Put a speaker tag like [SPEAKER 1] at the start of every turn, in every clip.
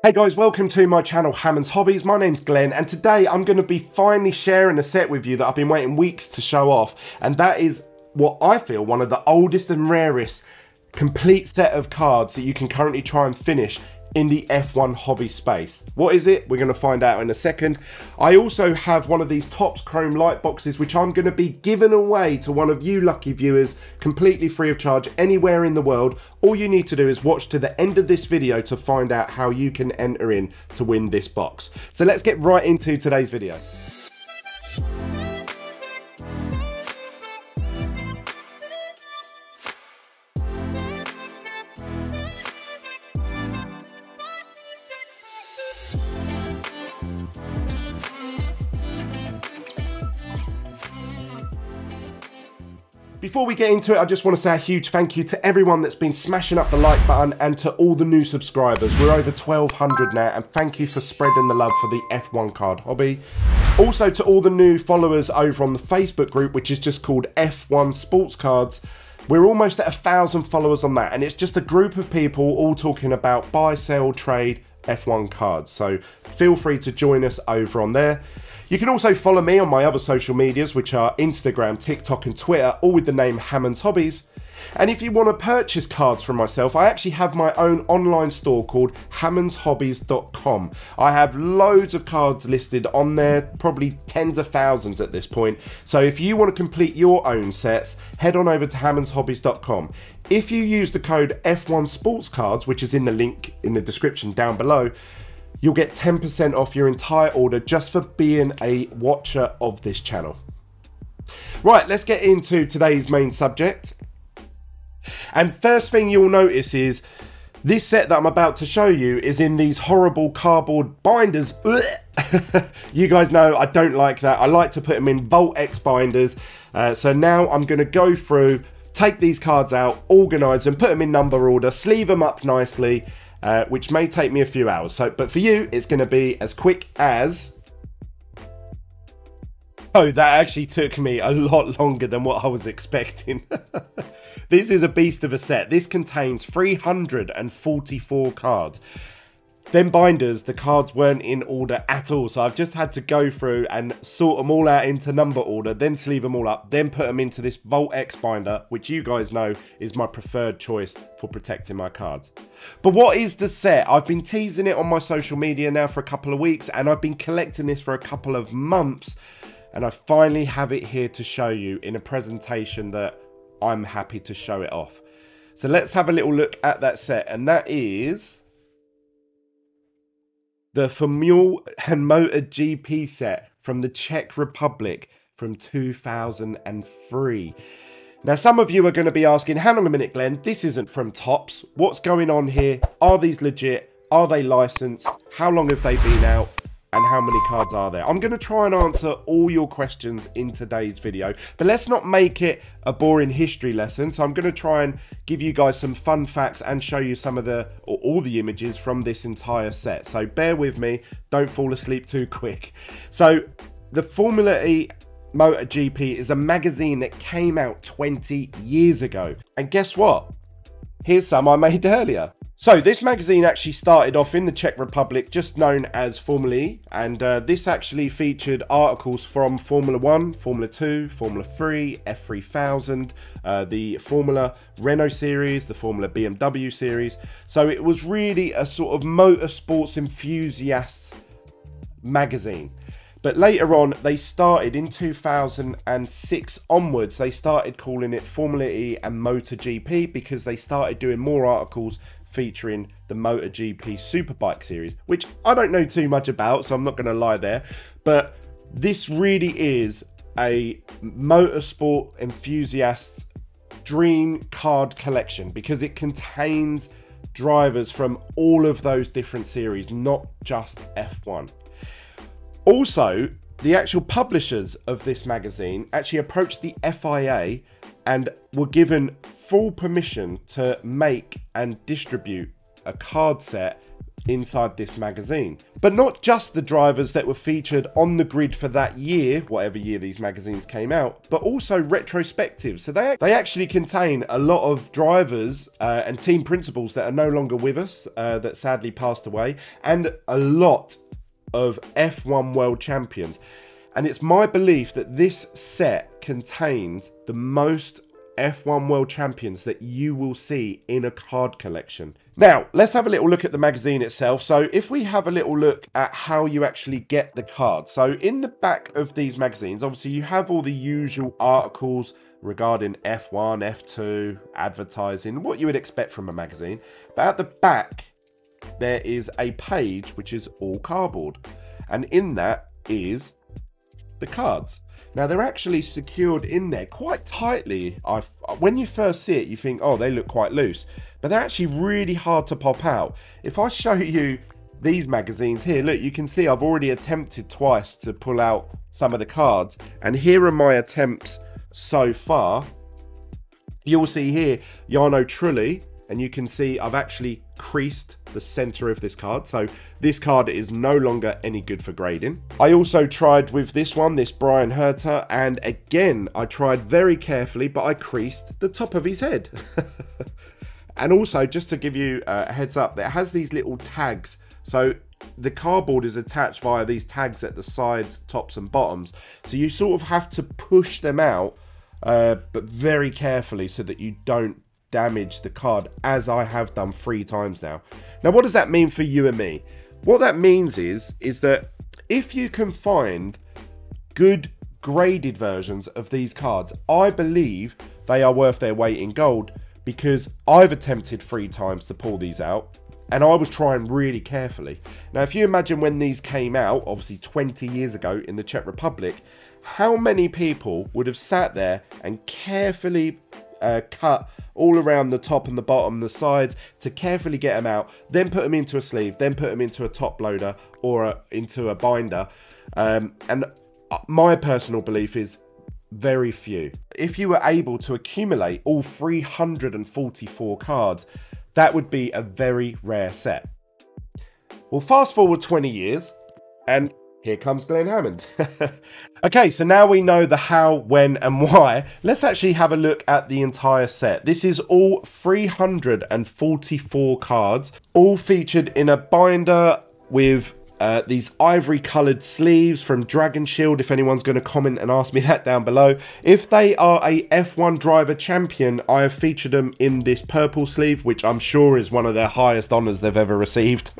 [SPEAKER 1] Hey guys, welcome to my channel Hammonds Hobbies. My name's Glenn and today I'm going to be finally sharing a set with you that I've been waiting weeks to show off, and that is what I feel one of the oldest and rarest complete set of cards that you can currently try and finish in the F1 hobby space. What is it? We're going to find out in a second. I also have one of these Topps Chrome light boxes which I'm going to be giving away to one of you lucky viewers completely free of charge anywhere in the world. All you need to do is watch to the end of this video to find out how you can enter in to win this box. So let's get right into today's video. Before we get into it, I just want to say a huge thank you to everyone that's been smashing up the like button and to all the new subscribers. We're over 1,200 now, and thank you for spreading the love for the F1 card hobby. Also to all the new followers over on the Facebook group, which is just called F1 Sports Cards. We're almost at 1,000 followers on that, and it's just a group of people all talking about buy, sell, trade F1 cards. So feel free to join us over on there. You can also follow me on my other social medias, which are Instagram, TikTok and Twitter, all with the name Hammonds Hobbies. And if you want to purchase cards from myself, I actually have my own online store called hammondshobbies.com. I have loads of cards listed on there, probably tens of thousands at this point. So if you want to complete your own sets, head on over to hammondshobbies.com. If you use the code F1 Sports Cards, which is in the link in the description down below, you'll get 10% off your entire order just for being a watcher of this channel. Right, let's get into today's main subject. And first thing you'll notice is this set that I'm about to show you is in these horrible cardboard binders. You guys know I don't like that. I like to put them in Vault X binders. So now I'm going to go through, take these cards out, organise them, put them in number order, sleeve them up nicely, which may take me a few hours. But for you, it's going to be as quick as... Oh, that actually took me a lot longer than what I was expecting. This is a beast of a set. This contains 344 cards. Them binders, the cards weren't in order at all, so I've just had to go through and sort them all out into number order, then sleeve them all up, then put them into this Vault X binder, which you guys know is my preferred choice for protecting my cards. But what is the set? I've been teasing it on my social media now for a couple of weeks, and I've been collecting this for a couple of months, and I finally have it here to show you in a presentation that I'm happy to show it off. So let's have a little look at that set, and that is the FORMULE Moto GP set from the Czech Republic from 2003. Now, some of you are going to be asking, hang on a minute, Glenn, this isn't from Topps. What's going on here? Are these legit? Are they licensed? How long have they been out? And how many cards are there? I'm going to try and answer all your questions in today's video, but let's not make it a boring history lesson. So I'm going to try and give you guys some fun facts and show you some of the, or all the images from this entire set. So bear with me, don't fall asleep too quick. So the FORMULE Moto GP is a magazine that came out 20 years ago. And guess what? Here's some I made earlier. So this magazine actually started off in the Czech Republic, just known as Formula E, and this actually featured articles from Formula 1, Formula 2, Formula 3, F3000, the Formula Renault series, the Formula BMW series. So it was really a sort of motorsports enthusiast magazine. But later on, they started in 2006 onwards, they started calling it Formula E and Moto GP because they started doing more articles featuring the Moto GP Superbike series, which I don't know too much about, so I'm not going to lie there. But this really is a motorsport enthusiast's dream card collection because it contains drivers from all of those different series, not just F1. Also, the actual publishers of this magazine actually approached the FIA and were given full permission to make and distribute a card set inside this magazine. But not just the drivers that were featured on the grid for that year, whatever year these magazines came out, but also retrospectives. So they actually contain a lot of drivers and team principals that are no longer with us, that sadly passed away, and a lot of F1 world champions. And it's my belief that this set contains the most F1 world champions that you will see in a card collection. Now, let's have a little look at the magazine itself. So if we have a little look at how you actually get the card. So in the back of these magazines, obviously you have all the usual articles regarding F1, F2, advertising, what you would expect from a magazine. But at the back, there is a page which is all cardboard. And in that is the cards. Now they're actually secured in there quite tightly. When you first see it, you think, oh, they look quite loose, but they're actually really hard to pop out. If I show you these magazines here, look, you can see I've already attempted twice to pull out some of the cards, and here are my attempts so far. You'll see here Jarno Trulli, and you can see I've actually creased the center of this card, so this card is no longer any good for grading. I also tried with this one, this Brian Herter, and again I tried very carefully, but I creased the top of his head. And also, just to give you a heads up, it has these little tags, so the cardboard is attached via these tags at the sides, tops and bottoms, so you sort of have to push them out, but very carefully so that you don't damage the card, as I have done 3 times now. Now, what does that mean for you and me? What that means is that if you can find good graded versions of these cards, I believe they are worth their weight in gold, because I've attempted 3 times to pull these out, and I was trying really carefully. Now, if you imagine when these came out, obviously 20 years ago in the Czech Republic, how many people would have sat there and carefully cut all around the top and the bottom, the sides, to carefully get them out, then put them into a sleeve, then put them into a top loader or into a binder. And my personal belief is very few. If you were able to accumulate all 344 cards, that would be a very rare set. Well, fast forward 20 years, and here comes Glenn Hammond. Okay, so now we know the how, when, and why. Let's actually have a look at the entire set. This is all 344 cards, all featured in a binder with these ivory coloured sleeves from Dragon Shield, if anyone's going to comment and ask me that down below. If they are a F1 driver champion, I have featured them in this purple sleeve, which I'm sure is one of their highest honours they've ever received.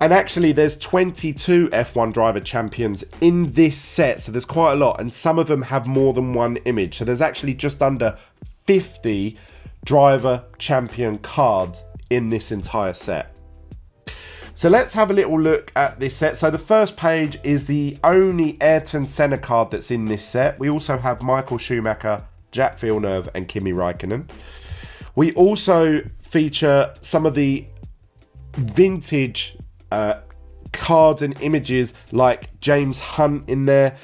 [SPEAKER 1] And actually, there's 22 F1 driver champions in this set, so there's quite a lot, and some of them have more than one image. So there's actually just under 50 driver champion cards in this entire set. So let's have a little look at this set. So the first page is the only Ayrton Senna card that's in this set. We also have Michael Schumacher, Jack Villeneuve, and Kimi Räikkönen. We also feature some of the vintage cards and images like James Hunt in there,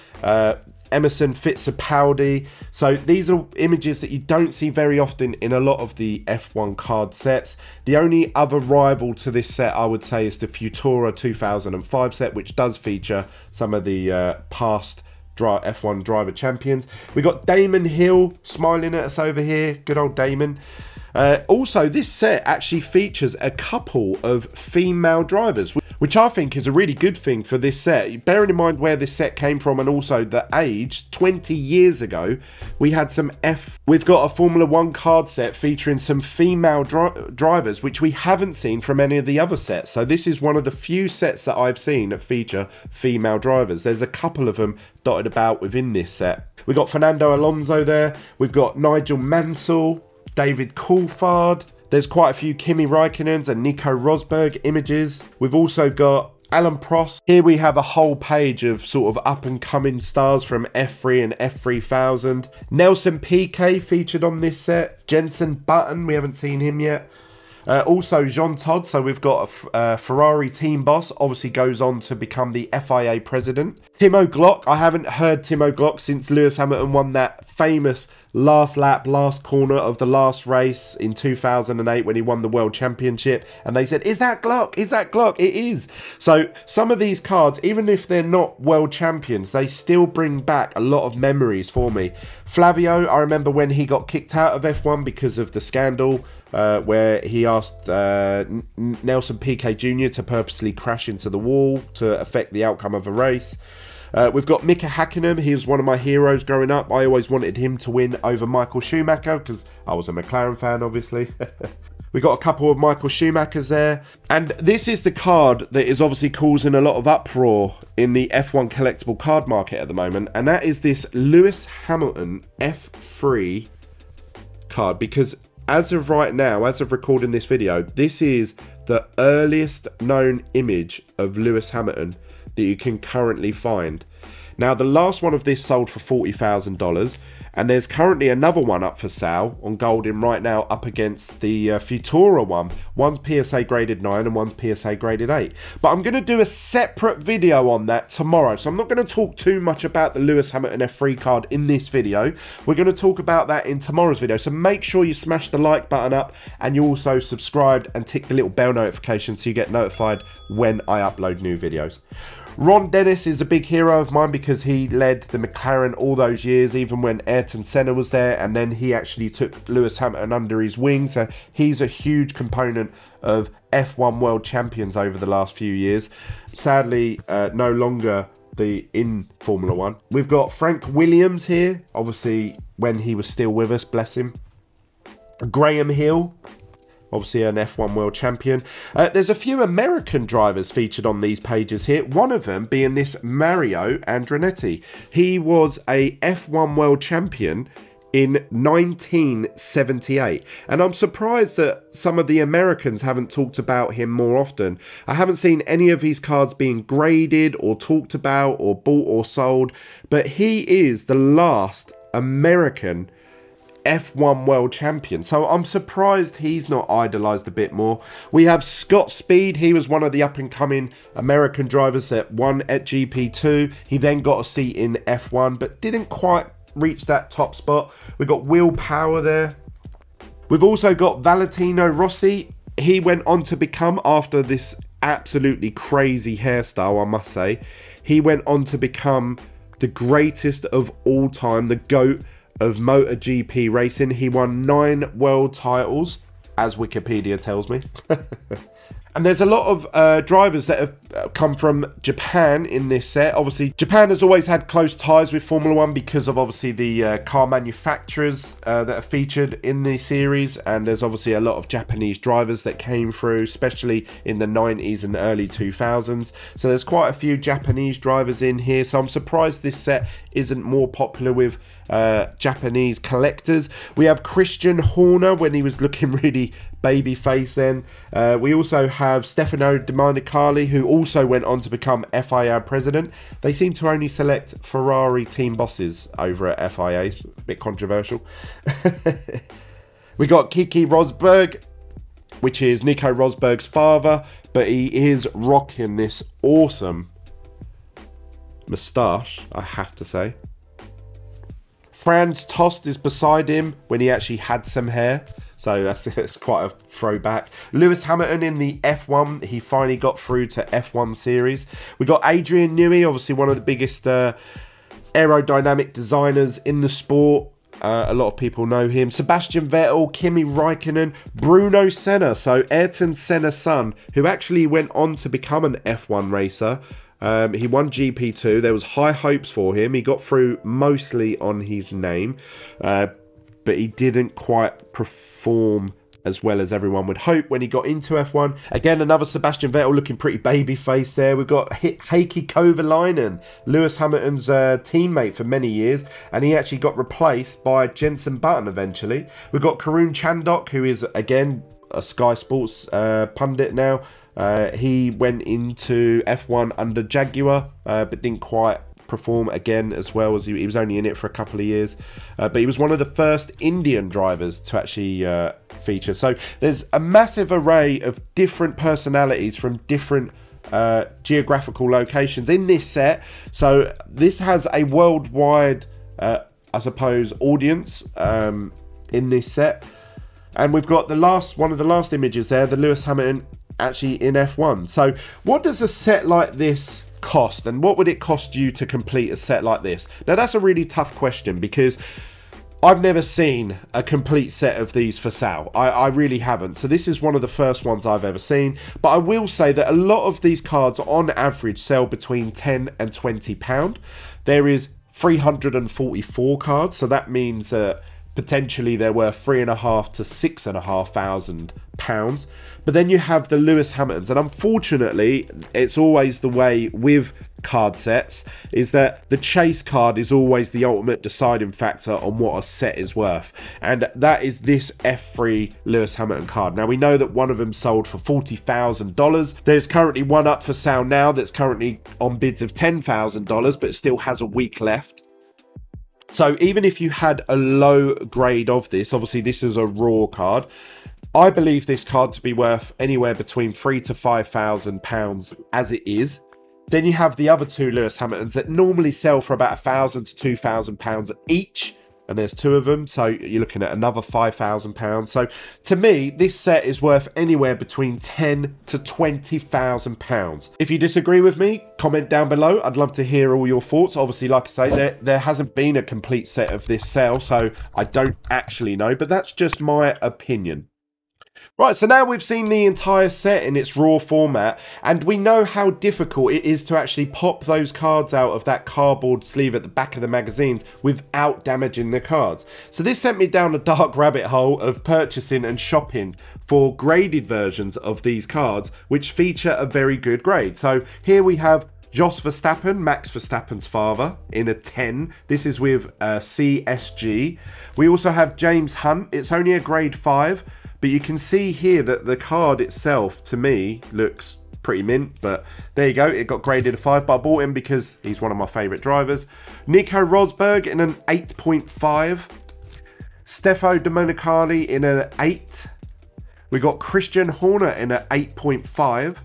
[SPEAKER 1] Emerson Fittipaldi. So these are images that you don't see very often in a lot of the F1 card sets. The only other rival to this set, I would say, is the Futura 2005 set, which does feature some of the past F1 driver champions. We got Damon Hill smiling at us over here, good old Damon. Also, this set actually features a couple of female drivers, which I think is a really good thing for this set. Bearing in mind where this set came from and also the age, 20 years ago, we had we've got a Formula 1 card set featuring some female drivers, which we haven't seen from any of the other sets. So this is one of the few sets that I've seen that feature female drivers. There's a couple of them dotted about within this set. We've got Fernando Alonso there. We've got Nigel Mansell, David Coulthard. There's quite a few Kimi Räikkönens and Nico Rosberg images. We've also got Alan Prost. Here we have a whole page of sort of up and coming stars from F3 and F3000. Nelson Piquet featured on this set. Jenson Button, we haven't seen him yet. Also Jean Todt, so we've got a Ferrari team boss, obviously goes on to become the FIA president. Timo Glock, I haven't heard Timo Glock since Lewis Hamilton won that famous last lap, last corner of the last race in 2008 when he won the World Championship. And they said, is that Glock? Is that Glock? It is. So some of these cards, even if they're not world champions, they still bring back a lot of memories for me. Flavio, I remember when he got kicked out of F1 because of the scandal where he asked Nelson Piquet Jr. to purposely crash into the wall to affect the outcome of a race. We've got Mika Hakkinen. He was one of my heroes growing up. I always wanted him to win over Michael Schumacher because I was a McLaren fan, obviously. We got a couple of Michael Schumachers there. And this is the card that is obviously causing a lot of uproar in the F1 collectible card market at the moment. And that is this Lewis Hamilton F3 card. Because as of right now, as of recording this video, this is the earliest known image of Lewis Hamilton that you can currently find. Now, the last one of this sold for $40,000, and there's currently another one up for sale on Goldin right now up against the Futura one. One's PSA graded 9 and one's PSA graded 8. But I'm going to do a separate video on that tomorrow, so I'm not going to talk too much about the Lewis Hamilton F3 card in this video. We're going to talk about that in tomorrow's video, so make sure you smash the like button up and you also subscribe and tick the little bell notification so you get notified when I upload new videos. Ron Dennis is a big hero of mine because he led the McLaren all those years, even when Ayrton Senna was there, and then he actually took Lewis Hamilton under his wing, so he's a huge component of F1 world champions over the last few years. Sadly, no longer in Formula 1. We've got Frank Williams here, obviously when he was still with us, bless him. Graham Hill, obviously an F1 world champion. There's a few American drivers featured on these pages here, one of them being this Mario Andretti. He was a F1 world champion in 1978, and I'm surprised that some of the Americans haven't talked about him more often. I haven't seen any of his cards being graded or talked about or bought or sold, but he is the last American F1 world champion, so I'm surprised he's not idolised a bit more. We have Scott Speed. He was one of the up-and-coming American drivers that won at GP2. He then got a seat in F1 but didn't quite reach that top spot. We've got Will Power there. We've also got Valentino Rossi. He went on to become, after this absolutely crazy hairstyle, I must say, he went on to become the greatest of all time, the GOAT of Moto GP racing. He won 9 world titles, as Wikipedia tells me. And there's a lot of drivers that have come from Japan in this set. Obviously, Japan has always had close ties with Formula 1 because of obviously the car manufacturers that are featured in the series. And there's obviously a lot of Japanese drivers that came through, especially in the 90s and early 2000s. So there's quite a few Japanese drivers in here. So I'm surprised this set isn't more popular with Japanese collectors. We have Christian Horner when he was looking really baby face then. We also have Stefano Domenicali, who also went on to become FIA president. They seem to only select Ferrari team bosses over at FIA. A bit controversial. We got Keke Rosberg, which is Nico Rosberg's father, but he is rocking this awesome moustache, I have to say. Franz Tost is beside him when he actually had some hair, so that's quite a throwback. Lewis Hamilton in the F1, he finally got through to F1 series. We got Adrian Newey, obviously one of the biggest aerodynamic designers in the sport. A lot of people know him. Sebastian Vettel, Kimi Raikkonen, Bruno Senna, so Ayrton Senna's son, who actually went on to become an F1 racer. He won GP2. There was high hopes for him. He got through mostly on his name, but he didn't quite perform as well as everyone would hope when he got into F1. Again, another Sebastian Vettel looking pretty baby-faced there. We've got Heikki Kovalainen, Lewis Hamilton's teammate for many years, and he actually got replaced by Jenson Button eventually. We've got Karun Chandok, who is, again, a Sky Sports pundit now. He went into F1 under Jaguar, but didn't quite perform again as well, as he was only in it for a couple of years. But he was one of the first Indian drivers to actually feature. So there's a massive array of different personalities from different geographical locations in this set. So this has a worldwide I suppose, audience in this set. And we've got the last one of the last images there, the Lewis Hamilton actually in F1. So what does a set like this cost, and what would it cost you to complete a set like this? Now that's a really tough question, because I've never seen a complete set of these for sale. I really haven't. So this is one of the first ones I've ever seen. But I will say that a lot of these cards on average sell between £10 and £20. There is 344 cards, so that means potentially they're worth £3,500 to £6,500. But then you have the Lewis Hamiltons, and unfortunately it's always the way with card sets, is that the chase card is always the ultimate deciding factor on what a set is worth, and that is this F3 Lewis Hamilton card. Now we know that one of them sold for $40,000. There's currently one up for sale now that's currently on bids of $10,000, but it still has a week left. So even if you had a low grade of this, obviously this is a raw card, I believe this card to be worth anywhere between £3,000 to £5,000 as it is. Then you have the other two Lewis Hamiltons that normally sell for about £1,000 to £2,000 each, and there's two of them, so you're looking at another £5,000. So to me, this set is worth anywhere between £10,000 to £20,000. If you disagree with me, comment down below. I'd love to hear all your thoughts. Obviously, like I say, there hasn't been a complete set of this sale, so I don't actually know, but that's just my opinion. Right, so now we've seen the entire set in its raw format, and we know how difficult it is to actually pop those cards out of that cardboard sleeve at the back of the magazines without damaging the cards. So this sent me down a dark rabbit hole of purchasing and shopping for graded versions of these cards, which feature a very good grade. So here we have Jos Verstappen, Max Verstappen's father, in a 10. This is with CSG. We also have James Hunt. It's only a grade 5. But you can see here that the card itself, to me, looks pretty mint. But there you go, it got graded a 5. But I bought him because he's one of my favourite drivers. Nico Rosberg in an 8.5. Stefano Domenicali in an 8. We got Christian Horner in an 8.5.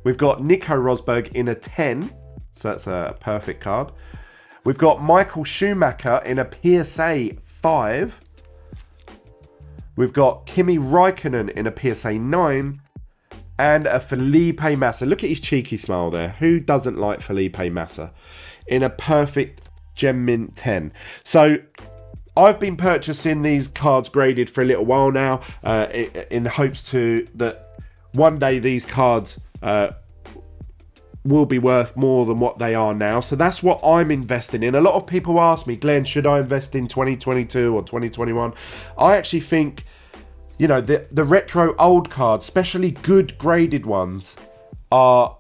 [SPEAKER 1] We've got Nico Rosberg in a 10. So that's a perfect card. We've got Michael Schumacher in a PSA 5. We've got Kimi Raikkonen in a PSA 9 and a Felipe Massa. Look at his cheeky smile there. Who doesn't like Felipe Massa? In a perfect Gem Mint 10. So I've been purchasing these cards graded for a little while now in hopes that one day these cards will be worth more than what they are now. So that's what I'm investing in. A lot of people ask me, Glenn, should I invest in 2022 or 2021? I actually think, you know, the retro old cards, especially good graded ones, are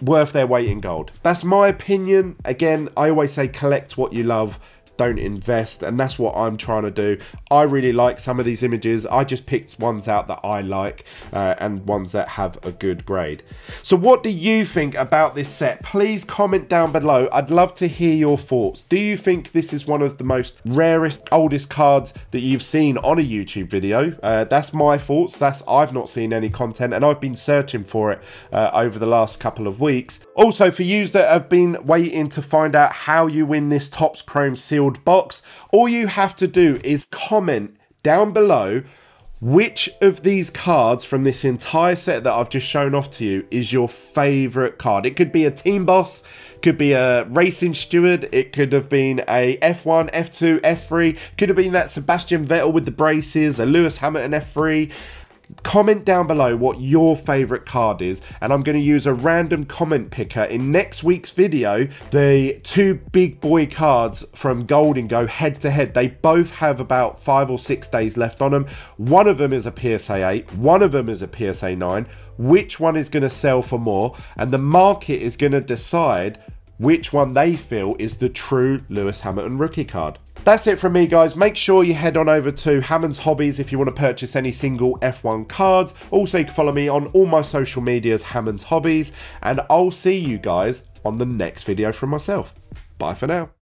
[SPEAKER 1] worth their weight in gold. That's my opinion. Again, I always say collect what you love, don't invest, and that's what I'm trying to do. I really like some of these images. I just picked ones out that I like and ones that have a good grade. So what do you think about this set? Please comment down below. I'd love to hear your thoughts. Do you think this is one of the most rarest, oldest cards that you've seen on a YouTube video? That's my thoughts. I've not seen any content, and I've been searching for it over the last couple of weeks. Also, for you that have been waiting to find out how you win this Topps Chrome sealed box, all you have to do is comment down below which of these cards from this entire set that I've just shown off to you is your favorite card. It could be a Team Boss, could be a Racing Steward, it could have been a F1, F2, F3, could have been that Sebastian Vettel with the braces, a Lewis Hamilton F3. Comment down below what your favorite card is, and I'm going to use a random comment picker in next week's video. The two big boy cards from Gold and Go head to head, they both have about 5 or 6 days left on them. One of them is a PSA 8, one of them is a PSA 9. Which one is going to sell for more? And the market is going to decide which one they feel is the true Lewis Hamilton rookie card. That's it from me, guys. Make sure you head on over to Hammonds Hobbies if you want to purchase any single F1 cards. Also, you can follow me on all my social medias, Hammonds Hobbies, and I'll see you guys on the next video from myself. Bye for now.